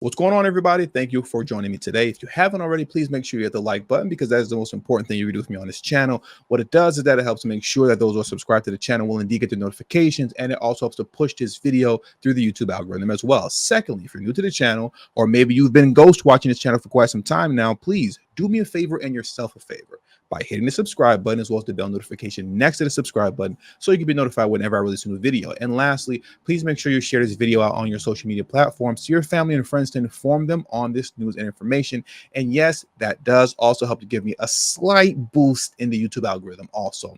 What's going on, everybody? Thank you for joining me today. If you haven't already, please make sure you hit the like button because that is the most important thing you can do with me on this channel. What it does is that it helps to make sure that those who are subscribed to the channel will indeed get the notifications, and it also helps to push this video through the YouTube algorithm as well. Secondly, if you're new to the channel, or maybe you've been ghost watching this channel for quite some time now, please do me a favor and yourself a favor by hitting the subscribe button as well as the bell notification next to the subscribe button so you can be notified whenever I release a new video. And lastly, please make sure you share this video out on your social media platforms to your family and friends to inform them on this news and information. And yes, that does also help to give me a slight boost in the YouTube algorithm also.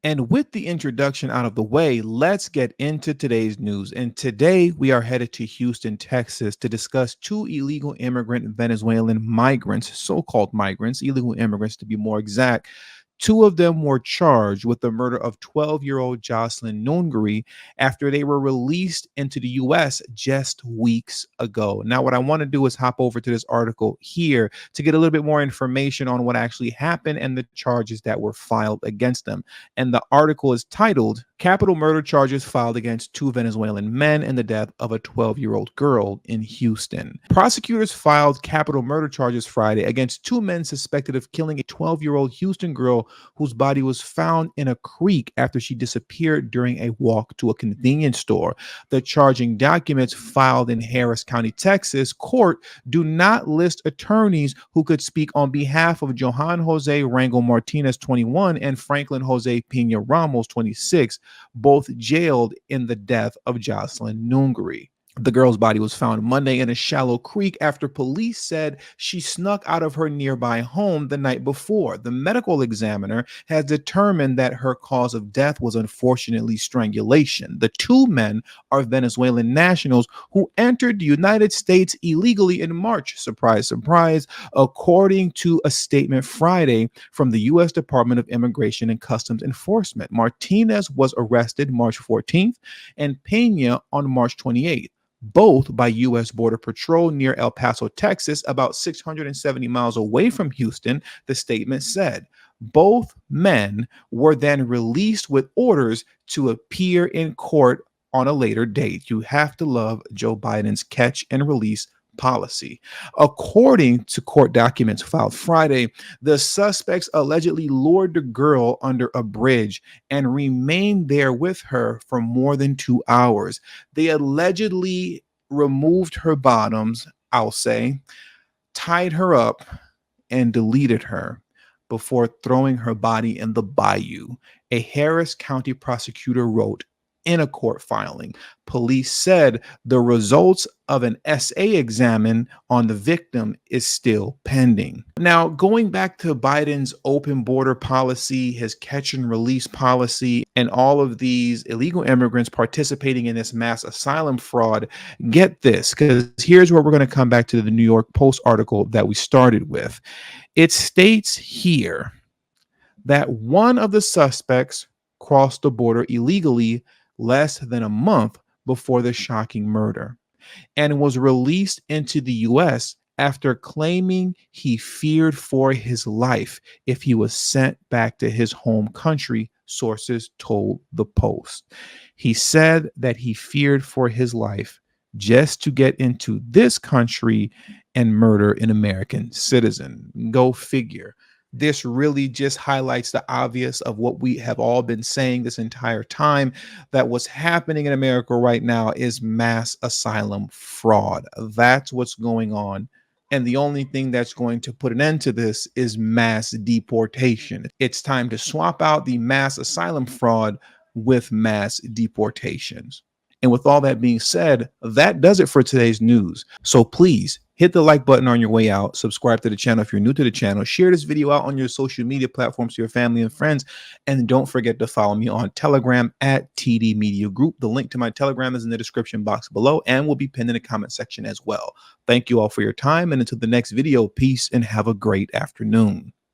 And with the introduction out of the way, let's get into today's news. And today we are headed to Houston, Texas to discuss two illegal immigrant Venezuelan migrants, so-called migrants, illegal immigrants to be more exact. Two of them were charged with the murder of 12-year-old Jocelyn Nungary after they were released into the U.S. just weeks ago. Now, what I want to do is hop over to this article here to get a little bit more information on what actually happened and the charges that were filed against them. And the article is titled, Capital Murder Charges Filed Against Two Venezuelan Men in the Death of a 12-year-old Girl in Houston. Prosecutors filed capital murder charges Friday against two men suspected of killing a 12-year-old Houston girl whose body was found in a creek after she disappeared during a walk to a convenience store. The charging documents filed in Harris County, Texas court do not list attorneys who could speak on behalf of Johan Jose Rangel Martinez, 21, and Franklin Jose Pena Ramos, 26, both jailed in the death of Jocelyn Nungary. The girl's body was found Monday in a shallow creek after police said she snuck out of her nearby home the night before. The medical examiner has determined that her cause of death was unfortunately strangulation. The two men are Venezuelan nationals who entered the United States illegally in March. Surprise, surprise, according to a statement Friday from the U.S. Department of Immigration and Customs Enforcement. Martinez was arrested March 14th and Pena on March 28th. Both by U.S. Border Patrol near El Paso, Texas, about 670 miles away from Houston, the statement said. Both men were then released with orders to appear in court on a later date. You have to love Joe Biden's catch and release policy. According to court documents filed Friday, the suspects allegedly lured the girl under a bridge and remained there with her for more than 2 hours. They allegedly removed her bottoms, I'll say, tied her up, and deleted her before throwing her body in the bayou. A Harris County prosecutor wrote in a court filing. Police said the results of an SA examen on the victim is still pending. Now, going back to Biden's open border policy, his catch and release policy, and all of these illegal immigrants participating in this mass asylum fraud, get this, because here's where we're going to come back to the New York Post article that we started with. It states here that one of the suspects crossed the border illegally less than a month before the shocking murder and was released into the U.S. after claiming he feared for his life if he was sent back to his home country, sources told the Post. He said that he feared for his life just to get into this country and murder an American citizen. Go figure. This really just highlights the obvious of what we have all been saying this entire time, that what's happening in America right now is mass asylum fraud. That's what's going on. And the only thing that's going to put an end to this is mass deportation. It's time to swap out the mass asylum fraud with mass deportations. And with all that being said, that does it for today's news. So please hit the like button on your way out. Subscribe to the channel if you're new to the channel. Share this video out on your social media platforms to your family and friends. And don't forget to follow me on Telegram at TD Media Group. The link to my Telegram is in the description box below and will be pinned in the comment section as well. Thank you all for your time. And until the next video, peace and have a great afternoon.